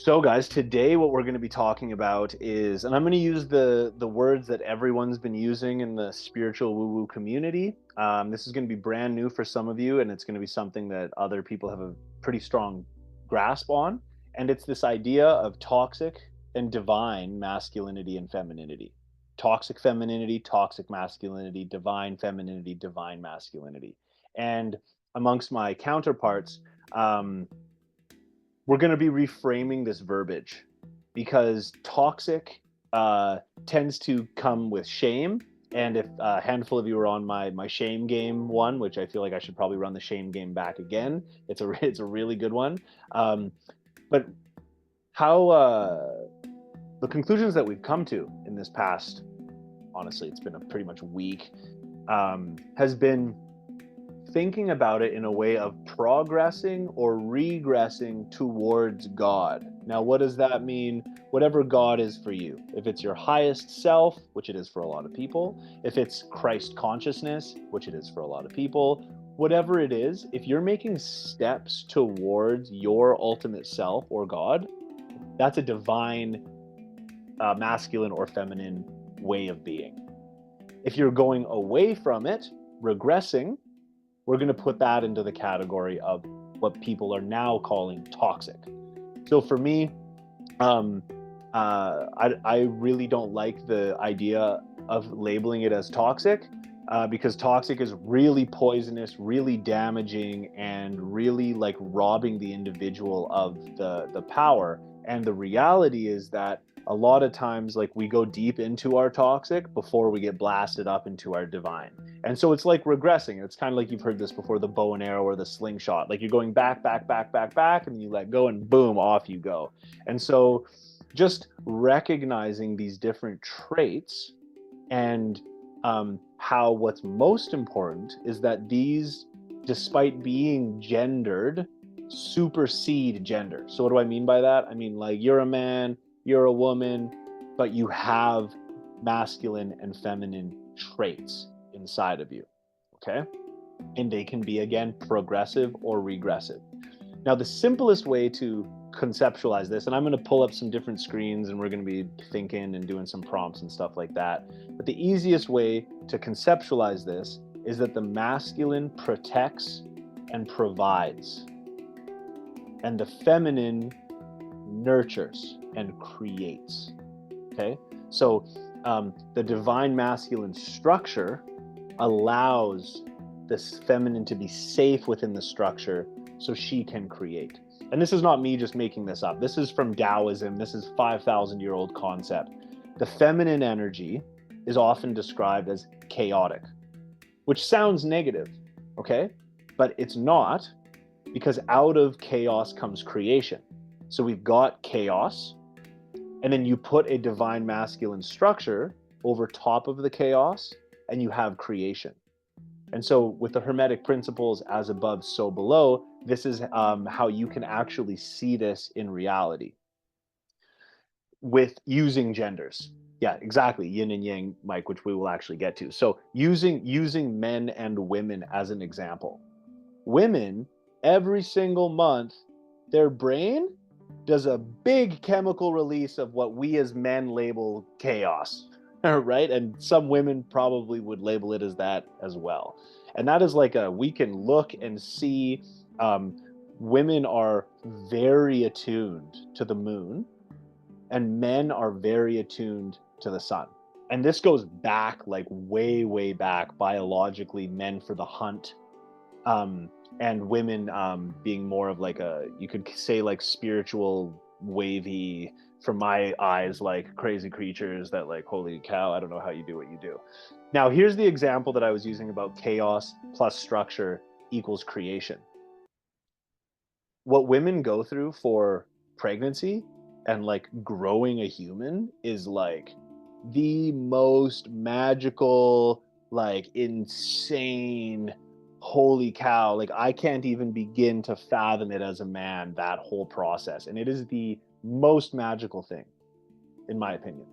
So guys, today what we're going to be talking about is, and I'm going to use the words that everyone's been using in the spiritual woo-woo community. This is going to be brand new for some of you, and it's going to be something that other people have a pretty strong grasp on. And it's this idea of toxic and divine masculinity and femininity. Toxic femininity, toxic masculinity, divine masculinity. And amongst my counterparts, um, we're going to be reframing this verbiage because toxic tends to come with shame. And if a handful of you are on my shame game one, which I feel like I should probably run the shame game back again, it's a really good one. Um, but how the conclusions that we've come to in this past, honestly, it's been a pretty much week, has been thinking about it in a way of progressing or regressing towards God. Now, what does that mean? Whatever God is for you. If it's your highest self, which it is for a lot of people, if it's Christ consciousness, which it is for a lot of people, whatever it is, if you're making steps towards your ultimate self or God, that's a divine, masculine or feminine way of being. If you're going away from it, regressing, we're going to put that into the category of what people are now calling toxic. So for me, I really don't like the idea of labeling it as toxic, because toxic is really poisonous, really damaging, and really like robbing the individual of the power. And the reality is that a lot of times, like, we go deep into our toxic before we get blasted up into our divine. And so it's like regressing. It's kind of like, you've heard this before, the bow and arrow or the slingshot. Like, you're going back, back, back, back, back, and then you let go, and boom, off you go. And so just recognizing these different traits, and how what's most important is that these, despite being gendered, supersede gender. So what do I mean by that? I mean, like, you're a man, you're a woman, but you have masculine and feminine traits inside of you. Okay? And they can be, again, progressive or regressive. Now, the simplest way to conceptualize this, and I'm going to pull up some different screens and we're going to be thinking and doing some prompts and stuff like that. But the easiest way to conceptualize this is that the masculine protects and provides, and the feminine nurtures and creates. Okay? So the divine masculine structure allows this feminine to be safe within the structure so she can create. And this is not me just making this up. This is from Taoism. This is 5,000-year-old concept. The feminine energy is often described as chaotic, which sounds negative, okay? But it's not, because out of chaos comes creation. So we've got chaos, and then you put a divine masculine structure over top of the chaos, and you have creation. And so with the Hermetic principles, as above, so below, this is how you can actually see this in reality with using genders. Yeah, exactly. Yin and yang, Mike, which we will actually get to. So using men and women as an example. Women, every single month, their brain does a big chemical release of what we as men label chaos, right? And some women probably would label it as that as well. And that is like we can look and see, women are very attuned to the moon, and men are very attuned to the sun. And this goes back, like, way, way back biologically, men for the hunt, and women being more of like you could say, like, spiritual, wavy, from my eyes, like crazy creatures that, like, holy cow, I don't know how you do what you do. Now, here's the example that I was using about chaos plus structure equals creation. What women go through for pregnancy and, like, growing a human is like the most magical, like, insane, holy cow, like, I can't even begin to fathom it as a man, that whole process. And it is the most magical thing, in my opinion.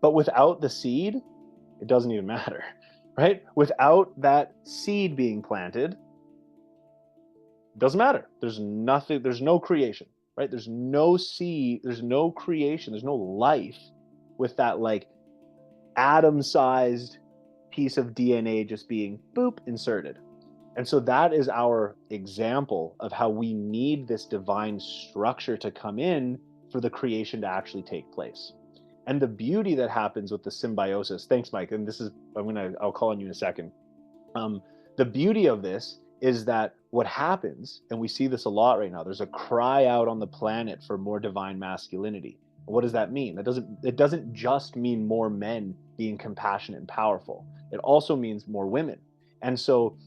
But without the seed, it doesn't even matter, right? Without that seed being planted, it doesn't matter. There's nothing, there's no creation, right? There's no seed, there's no creation, there's no life with that like atom-sized piece of DNA just being boop inserted. And so that is our example of how we need this divine structure to come in for the creation to actually take place. And the beauty that happens with the symbiosis, thanks, Mike. And this is, I'll call on you in a second. The beauty of this is that what happens, and we see this a lot right now, there's a cry out on the planet for more divine masculinity. What does that mean? It doesn't just mean more men being compassionate and powerful. It also means more women. And so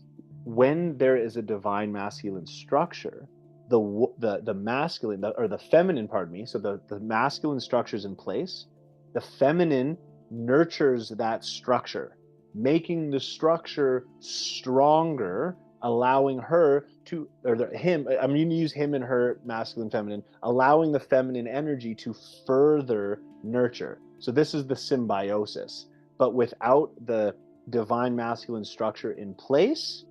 when there is a divine masculine structure, the masculine, or the feminine, pardon me, so the masculine structure is in place, the feminine nurtures that structure, making the structure stronger, allowing her to, or him, I'm going to use him and her, masculine, feminine, allowing the feminine energy to further nurture. So this is the symbiosis. But without the divine masculine structure in place,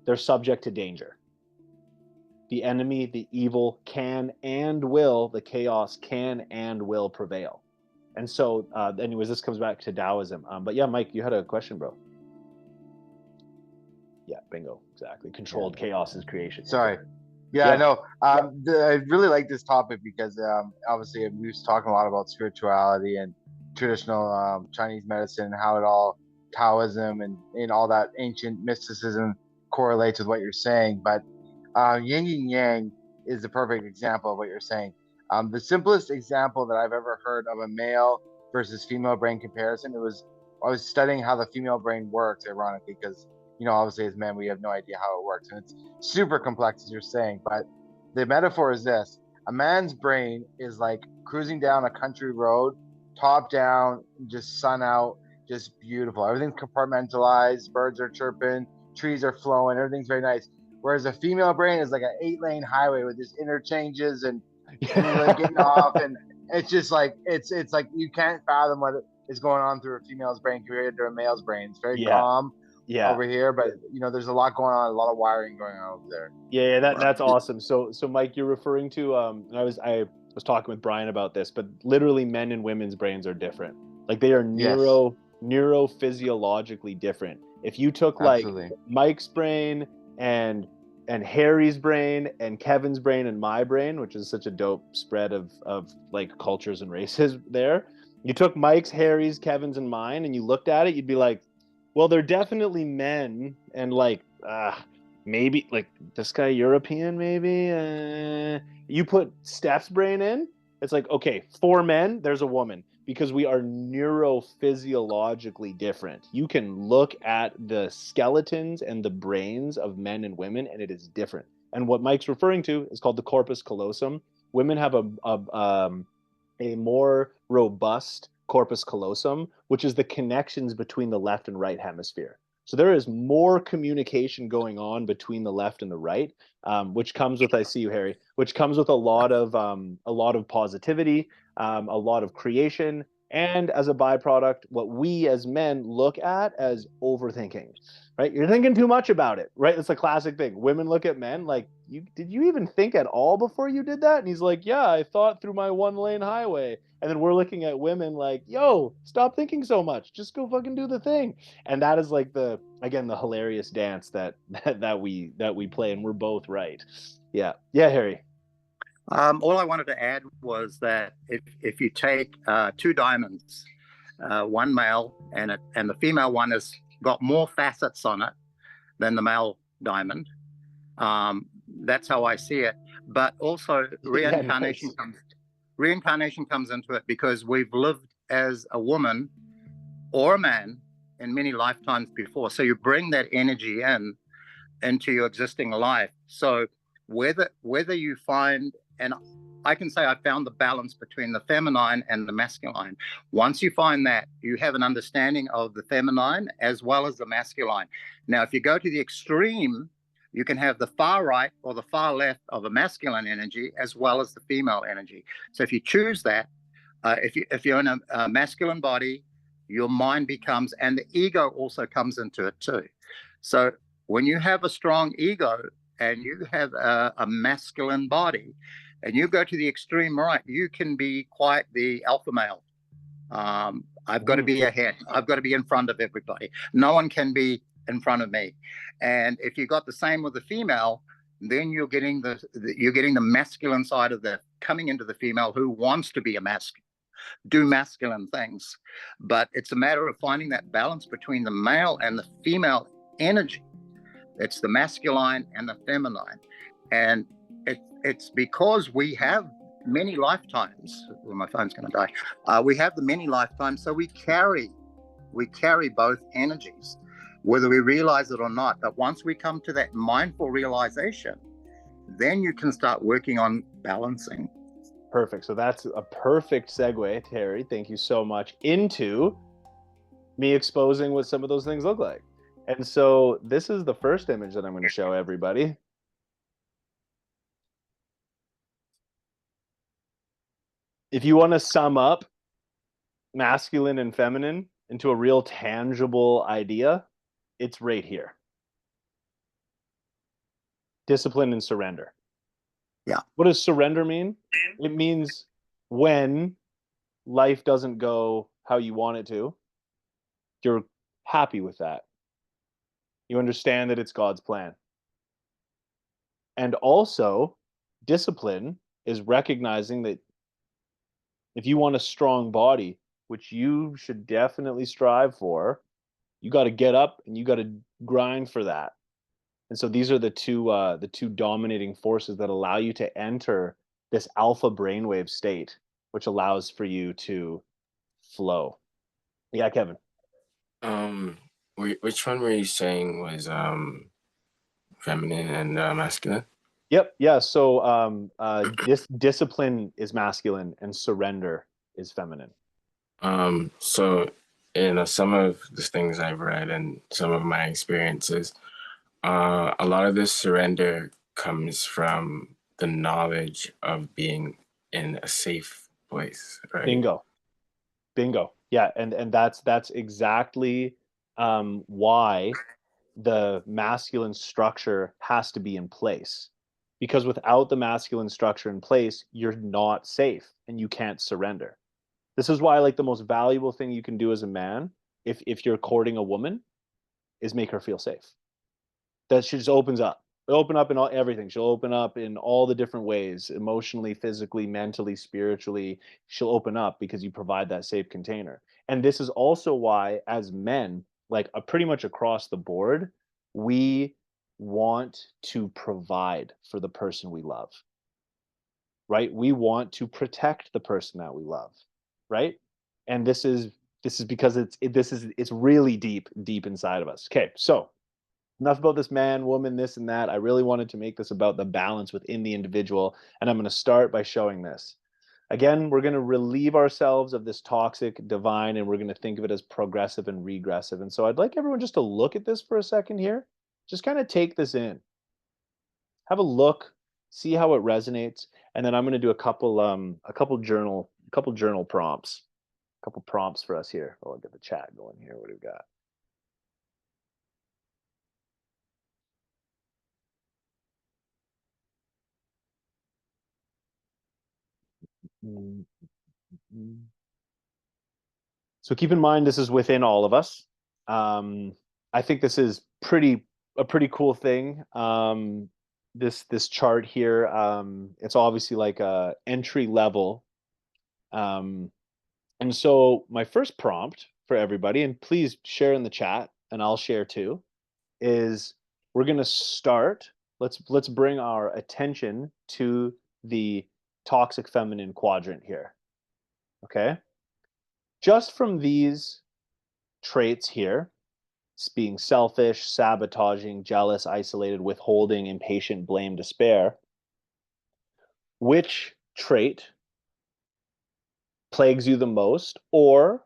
they're subject to danger. The enemy, the evil can and will, the chaos can and will prevail. And so, anyways, this comes back to Taoism. But yeah, Mike, you had a question, bro. Yeah, bingo, exactly. Controlled chaos is creation. Sorry. Yeah, I know. I really like this topic because obviously we was talking a lot about spirituality and traditional Chinese medicine and how it all, Taoism and all that ancient mysticism correlates with what you're saying. But yin and yang is the perfect example of what you're saying. The simplest example that I've ever heard of a male versus female brain comparison, I was studying how the female brain works, ironically, because, you know, obviously as men, we have no idea how it works. And it's super complex, as you're saying. But the metaphor is this: a man's brain is like cruising down a country road, top down, just sun out, just beautiful. Everything's compartmentalized, birds are chirping, trees are flowing, everything's very nice. Whereas a female brain is like an 8-lane highway with just interchanges and getting off, and it's just like it's like you can't fathom what is going on through a female's brain compared to a male's brain. It's very calm over here, but you know, there's a lot going on, a lot of wiring going on over there. Yeah, that's awesome. So Mike, you're referring to and I was talking with Brian about this, but literally men and women's brains are different. Like they are neurophysiologically different. If you took like Mike's brain and Harry's brain and Kevin's brain and my brain, which is such a dope spread of like cultures and races there. You took Mike's, Harry's, Kevin's, and mine, and you looked at it, you'd be like, well, they're definitely men, and like, maybe like this guy European, maybe. You put Steph's brain in, it's like, okay, 4 men, there's a woman. Because we are neurophysiologically different. You can look at the skeletons and the brains of men and women, and it is different. And what Mike's referring to is called the corpus callosum. Women have a more robust corpus callosum, which is the connections between the left and right hemisphere. So there is more communication going on between the left and the right, which comes with, I see you, Harry, which comes with a lot of positivity, a lot of creation, and as a byproduct, what we as men look at as overthinking, right? You're thinking too much about it, right? It's a classic thing. Women look at men like, did you even think at all before you did that? And he's like, yeah, I thought through my 1-lane highway. And then we're looking at women like, yo, stop thinking so much. Just go fucking do the thing. And that is like the hilarious dance that we play, and we're both right. Yeah, Harry. All I wanted to add was that if you take 2 diamonds, one male and the female one has got more facets on it than the male diamond. That's how I see it. But also reincarnation comes into it, because we've lived as a woman or a man in many lifetimes before. So you bring that energy into your existing life. So whether you find, and I can say I found the balance between the feminine and the masculine. Once you find that, you have an understanding of the feminine as well as the masculine. Now, if you go to the extreme, you can have the far right or the far left of a masculine energy as well as the female energy. So if you choose that, if you're in a masculine body, your mind becomes, and the ego also comes into it too. So when you have a strong ego and you have a masculine body, and you go to the extreme right, you can be quite the alpha male. I've got to be ahead. I've got to be in front of everybody. No one can be in front of me. And if you got the same with the female, then you're getting the masculine side of the coming into the female who wants to be a masculine, do masculine things. But it's a matter of finding that balance between the male and the female energy. It's the masculine and the feminine. And it's because we have many lifetimes. Well, my phone's going to die. We have the many lifetimes, so we carry both energies, whether we realize it or not. But once we come to that mindful realization, then you can start working on balancing. Perfect. So that's a perfect segue, Terry. Thank you so much, into me exposing what some of those things look like. And so this is the first image that I'm going to show everybody. If you want to sum up masculine and feminine into a real tangible idea, it's right here. Discipline and surrender. Yeah. What does surrender mean? It means when life doesn't go how you want it to, you're happy with that. You understand that it's God's plan. And also, discipline is recognizing that if you want a strong body, which you should definitely strive for, you got to get up and you got to grind for that. And so these are the two dominating forces that allow you to enter this alpha brainwave state, which allows for you to flow. Yeah, Kevin. Which one were you saying was feminine and masculine? Yep. Yeah. So discipline is masculine and surrender is feminine. So in some of the things I've read and some of my experiences, a lot of this surrender comes from the knowledge of being in a safe place, right? Bingo. Yeah, and that's exactly why the masculine structure has to be in place. Because without the masculine structure in place, you're not safe and you can't surrender. This is why, like, the most valuable thing you can do as a man, if you're courting a woman, is make her feel safe. That she just opens up. It'll open up in everything. She'll open up in all the different ways, emotionally, physically, mentally, spiritually. She'll open up because you provide that safe container. And this is also why, as men, like pretty much across the board, we want to provide for the person we love, right? We want to protect the person that we love, right? And this is because it's really deep inside of us. Okay, so enough about this man, woman, this and that. I really wanted to make this about the balance within the individual, and I'm going to start by showing this. Again, we're going to relieve ourselves of this toxic divine, and we're going to think of it as progressive and regressive. And so I'd like everyone just to look at this for a second here. Just kind of take this in. Have a look, see how it resonates, and then I'm going to do a couple journal prompts. A couple prompts for us here. Oh, I'll get the chat going here. What do we got? So keep in mind, this is within all of us. I think this is a pretty cool thing. This chart here, it's obviously like a entry level. And so my first prompt for everybody, and please share in the chat, and I'll share too, is we're going to start. Let's bring our attention to the toxic feminine quadrant here. Okay. Just from these traits here, being selfish, sabotaging, jealous, isolated, withholding, impatient, blame, despair, which trait plagues you the most or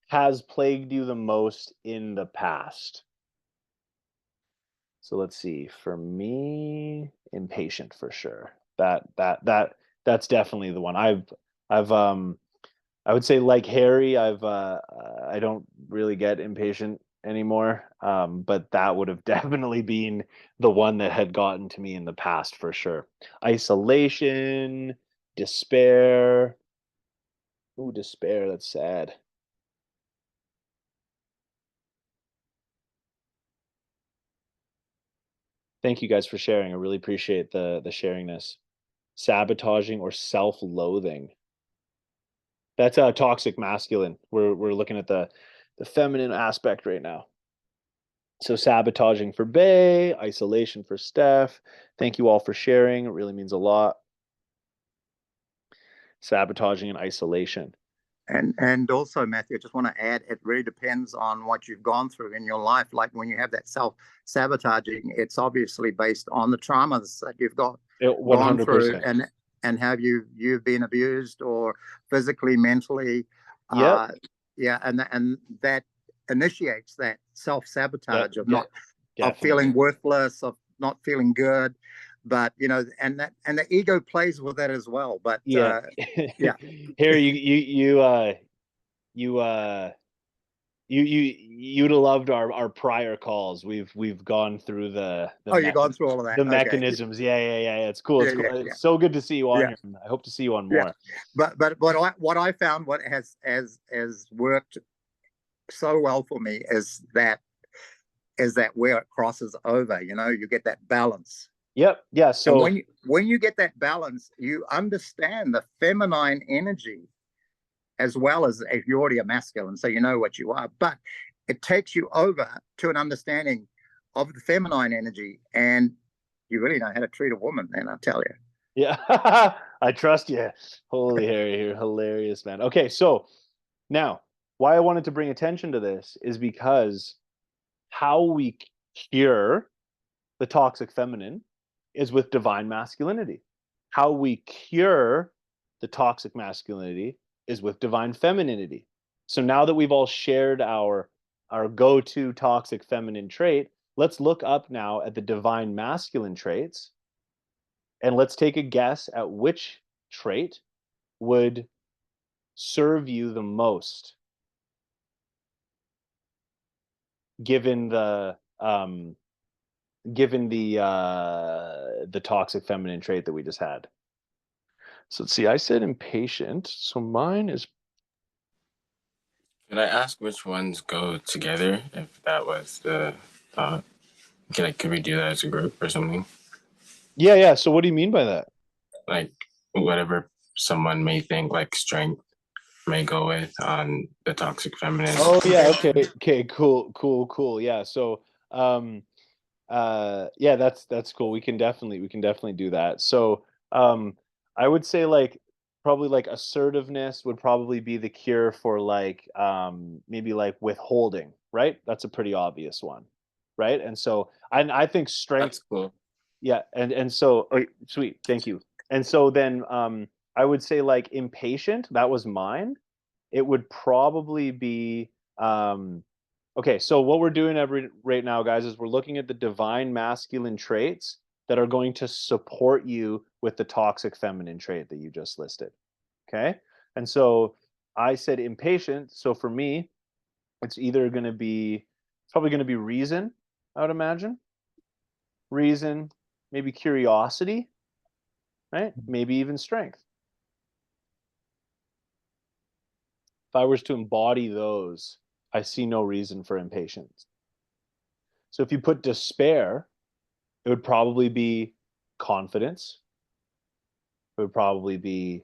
has plagued you the most in the past? So let's see. For me, impatient for sure. That's definitely the one. I would say, like Harry, I don't really get impatient anymore. But that would have definitely been the one that had gotten to me in the past for sure. Isolation, despair. Ooh, despair, that's sad. Thank you guys for sharing. I really appreciate the sharingness. Sabotaging or self-loathing. That's a toxic masculine. We're looking at the feminine aspect right now. So sabotaging for Bay, isolation for Steph. Thank you all for sharing. It really means a lot. Sabotaging and isolation. And also, Matthew, I just want to add, it really depends on what you've gone through in your life. Like when you have that self-sabotaging, it's obviously based on the traumas that you've gone through 100%. and have you've been abused or physically, mentally. Yep. Yeah, and that initiates that self-sabotage Yep. of feeling worthless, of not feeling good. But and the ego plays with that as well. But yeah. yeah. Here you'd have loved our prior calls. We've gone through the You've gone through all of that. The mechanisms. Yeah. It's cool. It's cool. It's so good to see you on here. I hope to see you on more. But what I found, what has worked so well for me is that where it crosses over, you get that balance. Yep. Yeah. So and when you get that balance, you understand the feminine energy as well as if you're already a masculine, so you know what you are. But it takes you over to an understanding of the feminine energy, and you really know how to treat a woman, then I tell you. Yeah. I trust you. Holy Harry, you're hilarious, man. Okay, so now why I wanted to bring attention to this is because how we cure the toxic feminine is with divine masculinity. How we cure the toxic masculinity is with divine femininity. So now that we've all shared our go-to toxic feminine trait, let's look up now at the divine masculine traits, and let's take a guess at which trait would serve you the most given the toxic feminine trait that we just had. So let's see, I said impatient, so mine is. Can I ask which ones go together? If that was the thought, could we do that as a group or something? Yeah. So what do you mean by that? Like whatever someone may think like strength may go with on the toxic feminine. Oh yeah, okay, cool. Yeah. So yeah, that's cool. We can definitely do that. So I would say like probably like assertiveness would probably be the cure for like maybe like withholding, right? That's a pretty obvious one, right? And so I think strength. That's cool. Yeah, and so sweet, thank you. And so then I would say like impatient, that was mine. It would probably be okay, so what we're doing right now, guys, is we're looking at the divine masculine traits that are going to support you with the toxic feminine trait that you just listed. Okay? And so I said impatient, so for me, it's probably going to be reason, I would imagine. Reason, maybe curiosity, right? Maybe even strength. If I was to embody those, I see no reason for impatience. So if you put despair, it would probably be confidence. It would probably be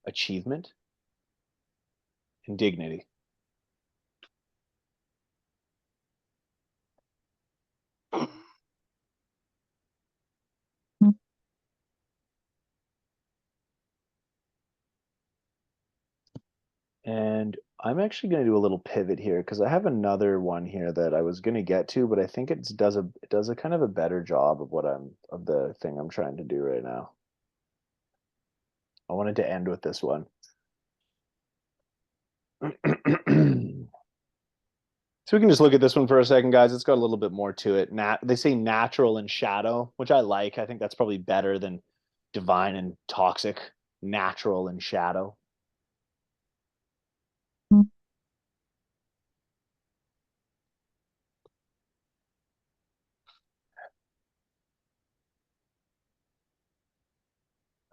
achievement and dignity. And I'm actually going to do a little pivot here because I have another one here that I was going to get to, but I think it does a kind of a better job of of the thing I'm trying to do right now. I wanted to end with this one. So we can just look at this one for a second, guys. It's got a little bit more to it. They say natural and shadow, which I like. I think that's probably better than divine and toxic. Natural and shadow.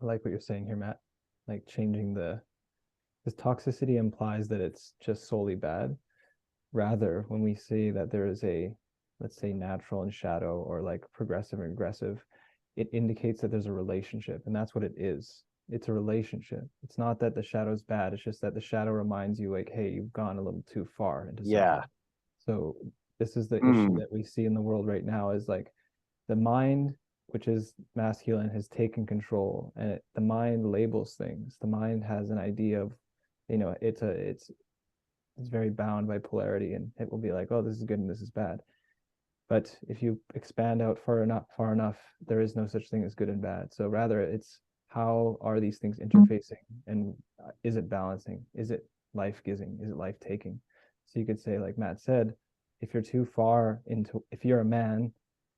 I like what you're saying here, Matt. Like changing because toxicity implies that it's just solely bad. Rather, when we say that there is a, let's say, natural and shadow, or like progressive and aggressive, it indicates that there's a relationship, and that's what it is. It's a relationship. It's not that the shadow's bad. It's just that the shadow reminds you, like, hey, you've gone a little too far into Yeah. something. So this is the issue that we see in the world right now, is like the mind, which is masculine, has taken control, and the mind labels things. The mind has an idea of, it's very bound by polarity, and it will be like, oh, this is good and this is bad. But if you expand out far enough, there is no such thing as good and bad. So rather, it's how are these things interfacing, and is it balancing? Is it life-giving? Is it life-taking? So you could say, like Matt said, if you're too far into, if you're a man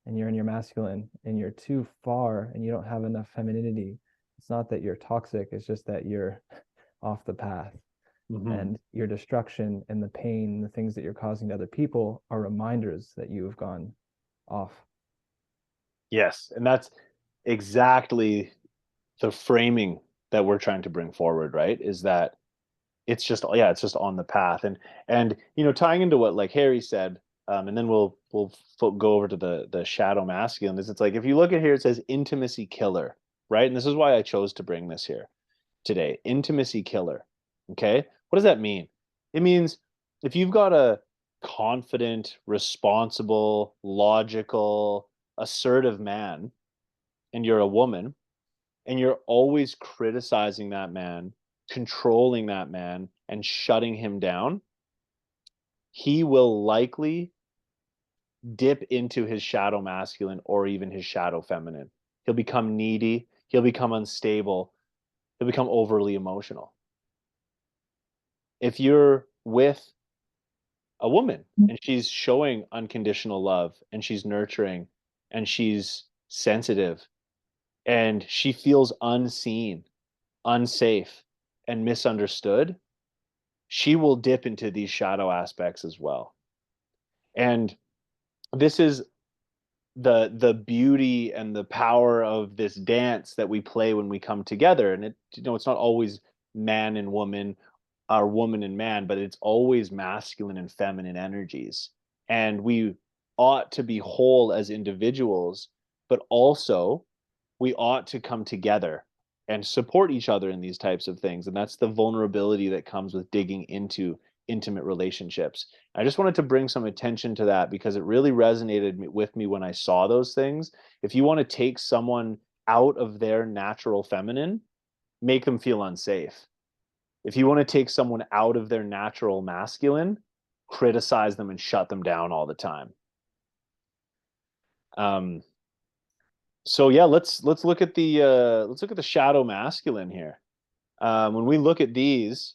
and you're in your masculine and you're too far and you don't have enough femininity, it's not that you're toxic, it's just that you're off the path. And your destruction and the pain and the things that you're causing to other people are reminders that you have gone off. Yes, and that's exactly the framing that we're trying to bring forward, right? Is that it's just on the path. And tying into what like Harry said, and then we'll go over to the shadow masculine, is it's like, if you look at here, it says intimacy killer, right? And this is why I chose to bring this here today. Intimacy killer. Okay, what does that mean? It means if you've got a confident, responsible, logical, assertive man, and you're a woman, and you're always criticizing that man, controlling that man, and shutting him down, he will likely dip into his shadow masculine or even his shadow feminine. He'll become needy, he'll become unstable, he'll become overly emotional. If you're with a woman and she's showing unconditional love and she's nurturing and she's sensitive and she feels unseen, unsafe, and misunderstood, she will dip into these shadow aspects as well. And this is the beauty and the power of this dance that we play when we come together. And it's not always man and woman, or woman and man, but it's always masculine and feminine energies. And we ought to be whole as individuals, but also we ought to come together and support each other in these types of things. And that's the vulnerability that comes with digging into intimate relationships. I just wanted to bring some attention to that because it really resonated with me when I saw those things. If you want to take someone out of their natural feminine, make them feel unsafe. If you want to take someone out of their natural masculine, criticize them and shut them down all the time. So yeah, let's look at the shadow masculine here. When we look at these,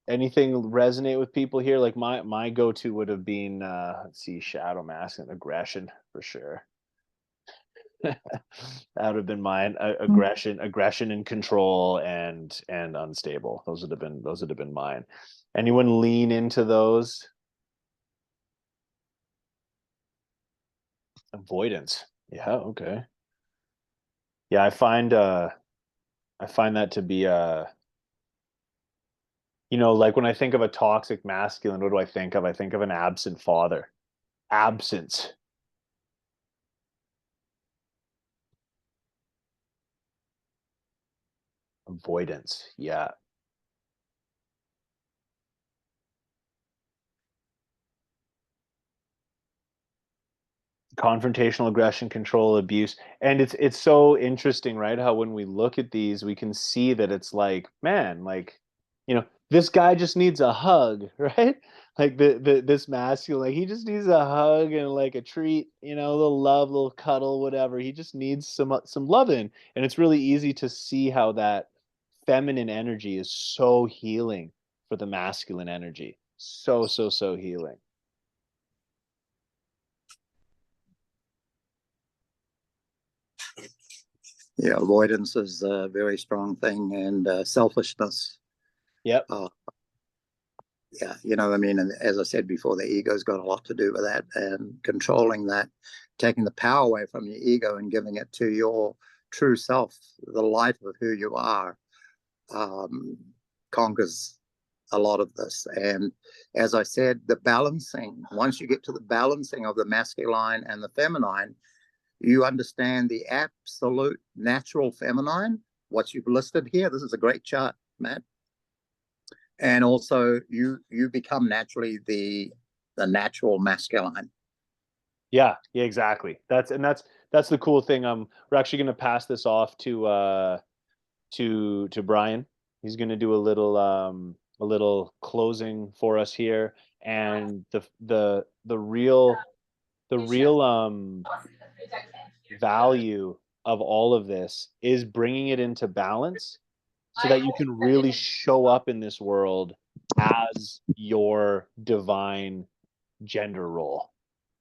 anything resonate with people here? Like my go-to would have been let's see, shadow masculine, aggression for sure. That would have been mine. Aggression and control and unstable. Those would have been mine. Anyone lean into those? Avoidance. Yeah, okay. Yeah, I find that to be like when I think of a toxic masculine, what do I think of? I think of an absent father. Absence. Avoidance. Yeah. Confrontational aggression, control, abuse. And it's so interesting, right? How when we look at these, we can see that it's like, man, like, this guy just needs a hug, right? Like this masculine, like he just needs a hug and like a treat, a little love, little cuddle, whatever. He just needs some loving. And it's really easy to see how that feminine energy is so healing for the masculine energy. So healing. Yeah, avoidance is a very strong thing, and selfishness. Yep. Yeah, I mean, and as I said before, the ego's got a lot to do with that, and controlling that, taking the power away from your ego and giving it to your true self, the light of who you are, conquers a lot of this. And as I said, the balancing, once you get to the balancing of the masculine and the feminine, you understand the absolute natural feminine, what you've listed here. This is a great chart, Matt. And also you become naturally the natural masculine. Yeah, exactly. That's the cool thing. We're actually going to pass this off to Brian. He's going to do a little closing for us here, and the real value of all of this is bringing it into balance so that you can really show up in this world as your divine gender role,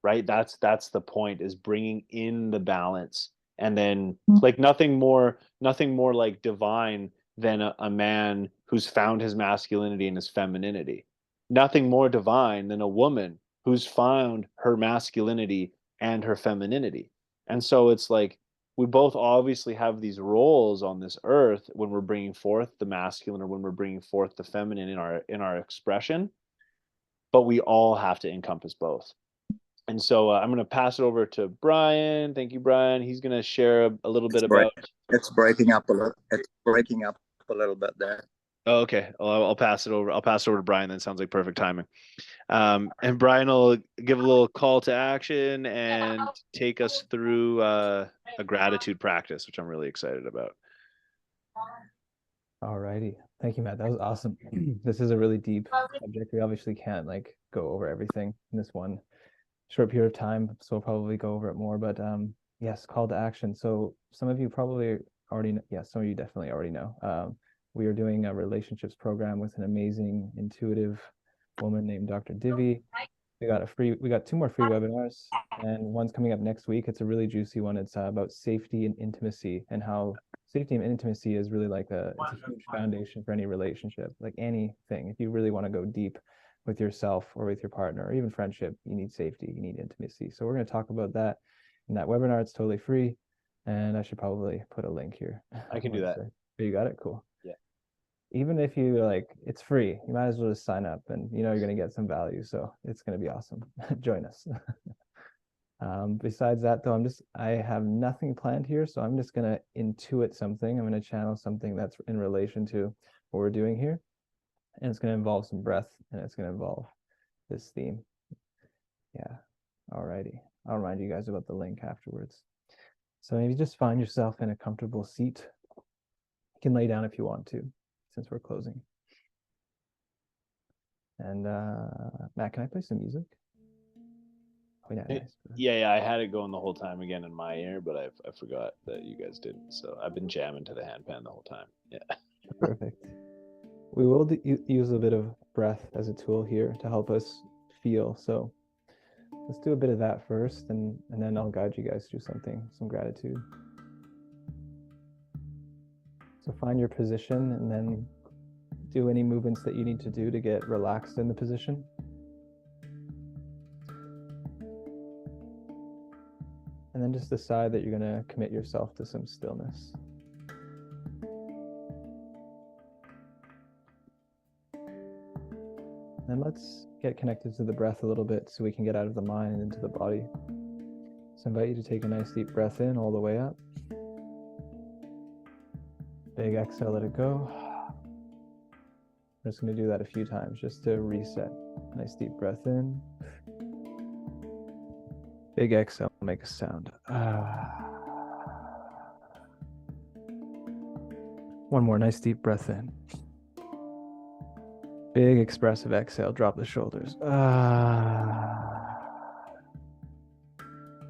right? That's the point, is bringing in the balance. And then like nothing more like divine than a man who's found his masculinity and his femininity. Nothing more divine than a woman who's found her masculinity and her femininity. And so it's like we both obviously have these roles on this earth when we're bringing forth the masculine or when we're bringing forth the feminine in our expression, but we all have to encompass both. And so I'm going to pass it over to Brian. Thank you, Brian. He's going to share a little bit about. It's breaking up a little. It's breaking up a little bit there. Oh, okay. Well, I'll pass it over. I'll pass it over to Brian. Then sounds like perfect timing. And Brian will give a little call to action and take us through a gratitude practice, which I'm really excited about. All righty. Thank you, Matt. That was awesome. This is a really deep subject. We obviously can't like go over everything in this one short period of time, so we'll probably go over it more. But yes, call to action. So some of you probably already know, yes, some of you definitely already know. We are doing a relationships program with an amazing, intuitive woman named Dr. Divi. We got 2 more free webinars, and one's coming up next week. It's a really juicy one. It's about safety and intimacy, and how safety and intimacy is really like it's a huge foundation for any relationship, like anything. If you really want to go deep with yourself or with your partner or even friendship, you need safety, you need intimacy. So we're going to talk about that in that webinar. It's totally free, and I should probably put a link here. I can do that. You got it? Cool. Yeah. Even if you like, it's free, you might as well just sign up, and you know you're going to get some value, so it's going to be awesome. Join us. Besides that though, I have nothing planned here, so I'm just going to intuit something. I'm going to channel something that's in relation to what we're doing here, and it's going to involve some breath, and it's going to involve this theme. Yeah. Alrighty. I'll remind you guys about the link afterwards. So maybe just find yourself in a comfortable seat. You can lay down if you want to, since we're closing. And Matt, can I play some music? Oh, yeah, nice. Yeah, I had it going the whole time again in my ear, but I forgot that you guys didn't. So I've been jamming to the handpan the whole time. Yeah. Perfect. We will use a bit of breath as a tool here to help us feel. So let's do a bit of that first, and then I'll guide you guys through some gratitude. So find your position, and then do any movements that you need to do to get relaxed in the position. And then just decide that you're going to commit yourself to some stillness. And let's get connected to the breath a little bit so we can get out of the mind and into the body. So I invite you to take a nice deep breath in all the way up. Big exhale, let it go. I'm just going to do that a few times just to reset. Nice deep breath in. Big exhale, make a sound. One more nice deep breath in. Big expressive exhale, drop the shoulders.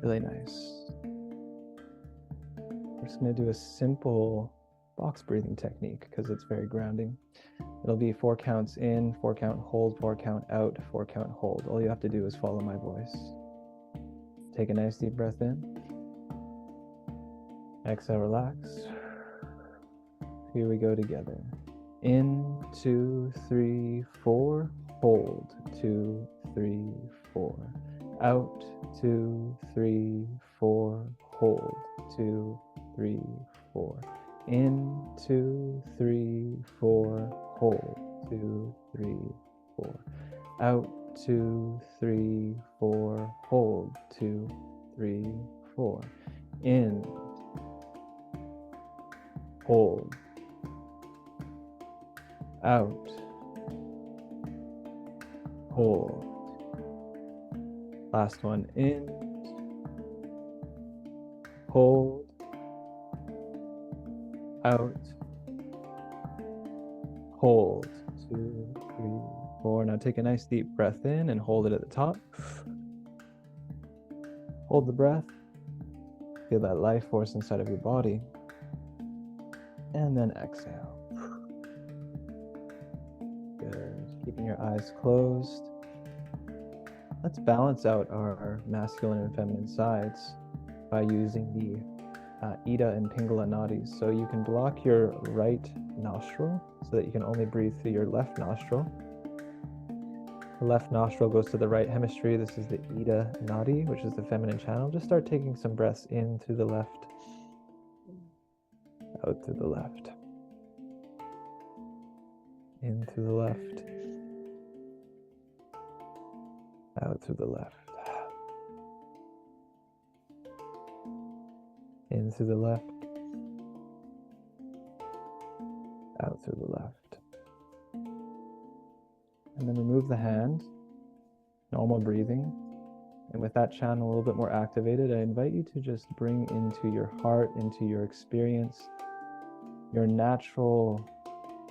Really nice. We're just going to do a simple box breathing technique because it's very grounding. It'll be 4 counts in, 4 count hold, 4 count out, 4 count hold. All you have to do is follow my voice. Take a nice deep breath in. Exhale, relax. Here we go together. In, 2, 3, 4. Hold, 2, 3, 4. Out, 2, 3, 4. Hold, 2, 3, 4. In, 2, 3, 4. Hold. 2, 3, 4. Out. 2, 3, 4. Hold. 2, 3, 4. In. Hold. Out. Hold. Last one. In. Hold. Out. Hold. 2, 3, 4. Now take a nice deep breath in and hold it at the top. Hold the breath. Feel that life force inside of your body. And then exhale. Good. Keeping your eyes closed. Let's balance out our masculine and feminine sides by using the Ida and Pingala nadis. So you can block your right nostril so that you can only breathe through your left nostril. The left nostril goes to the right hemisphere. This is the Ida nadi, which is the feminine channel. Just start taking some breaths in through the left, out through the left, in through the left, out through the left, in through the left, out through the left. And then remove the hand, normal breathing. And with that channel a little bit more activated, I invite you to just bring into your heart, into your experience, your natural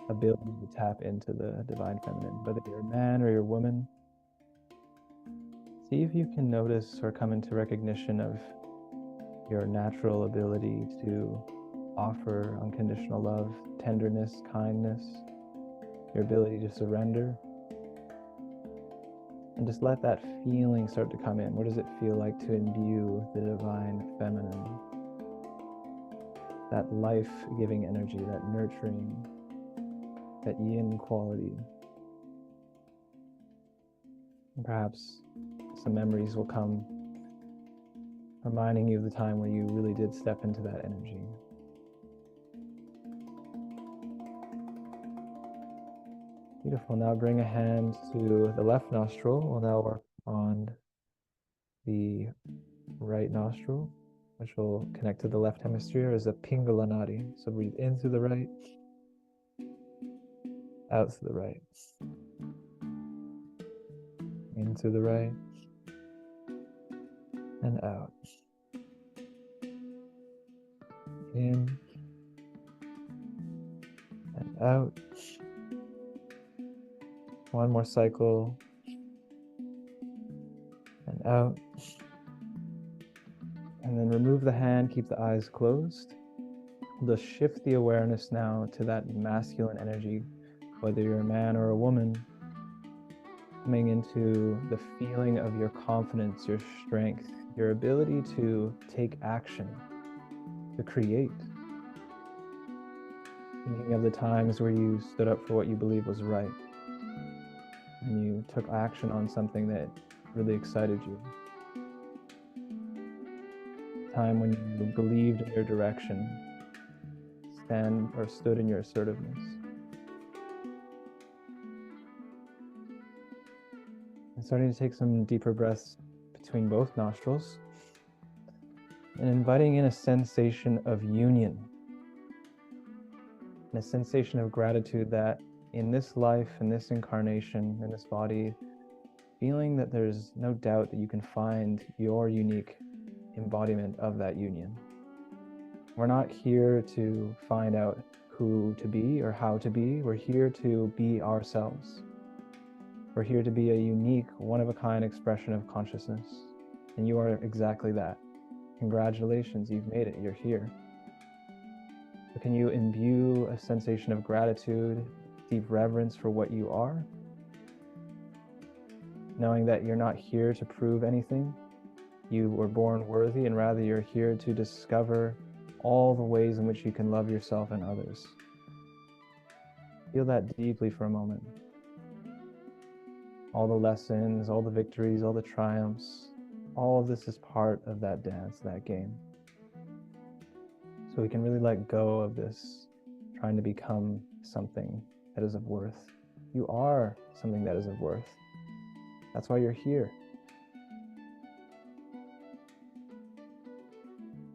ability to tap into the divine feminine, whether you're a man or you're a woman. See if you can notice or come into recognition of your natural ability to offer unconditional love, tenderness, kindness, your ability to surrender. And just let that feeling start to come in. What does it feel like to imbue the divine feminine? That life-giving energy, that nurturing, that yin quality. And perhaps some memories will come reminding you of the time when you really did step into that energy. Beautiful. Now bring a hand to the left nostril. We'll now work on the right nostril, which will connect to the left hemisphere as a Pingala nadi. So breathe in through the right, out through the right, in through the right, and out. In and out. One more cycle, and out. And then remove the hand, keep the eyes closed. Just shift the awareness now to that masculine energy, whether you're a man or a woman, coming into the feeling of your confidence, your strength, your ability to take action, to create. Thinking of the times where you stood up for what you believe was right, and you took action on something that really excited you. Time when you believed in your direction, stood in your assertiveness. And starting to take some deeper breaths between both nostrils, and inviting in a sensation of union, and a sensation of gratitude that in this life, in this incarnation, in this body, feeling that there's no doubt that you can find your unique embodiment of that union. We're not here to find out who to be or how to be. We're here to be ourselves. We're here to be a unique, one-of-a-kind expression of consciousness. And you are exactly that. Congratulations, you've made it, you're here. So can you imbue a sensation of gratitude, deep reverence for what you are, knowing that you're not here to prove anything. You were born worthy, and rather you're here to discover all the ways in which you can love yourself and others. Feel that deeply for a moment. All the lessons, all the victories, all the triumphs, all of this is part of that dance, that game. So we can really let go of this trying to become something that is of worth. You are something that is of worth. That's why you're here.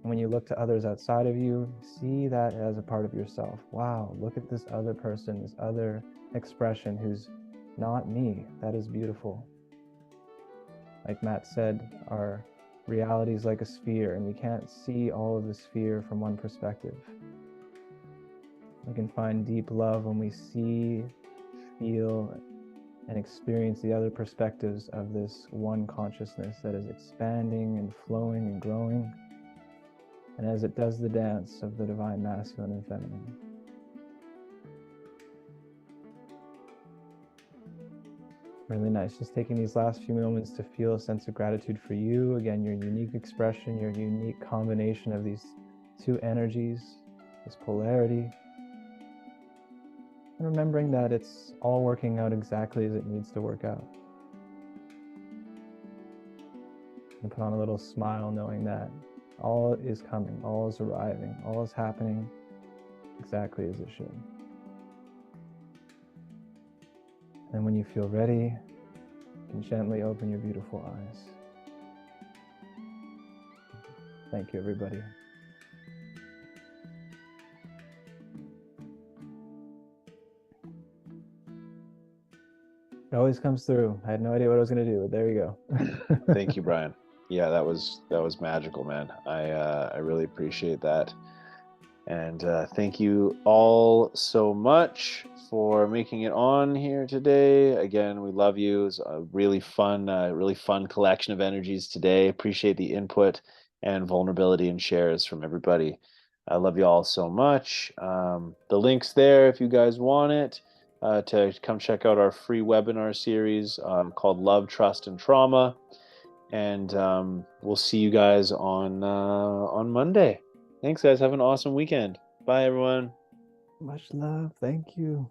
And when you look to others outside of you, see that as a part of yourself. Wow, look at this other person, this other expression who's not me. That is beautiful. Like Matt said, our reality is like a sphere, and we can't see all of the sphere from one perspective. We can find deep love when we see, feel, and experience the other perspectives of this one consciousness that is expanding and flowing and growing. And as it does the dance of the divine masculine and feminine. Really nice. Just taking these last few moments to feel a sense of gratitude for you. Again, your unique expression, your unique combination of these two energies, this polarity. And remembering that it's all working out exactly as it needs to work out. And put on a little smile knowing that all is coming, all is arriving, all is happening exactly as it should. And when you feel ready, you can gently open your beautiful eyes. Thank you, everybody. It always comes through. I had no idea what I was going to do, but there you go. Thank you, Brian. Yeah, that was magical, man. I really appreciate that. And thank you all so much for making it on here today. Again, we love you. It's a really fun collection of energies today. Appreciate the input and vulnerability and shares from everybody. I love you all so much. The link's there if you guys want it, to come check out our free webinar series called Love, Trust, and Trauma. And we'll see you guys on Monday. Thanks, guys. Have an awesome weekend. Bye, everyone. Much love. Thank you.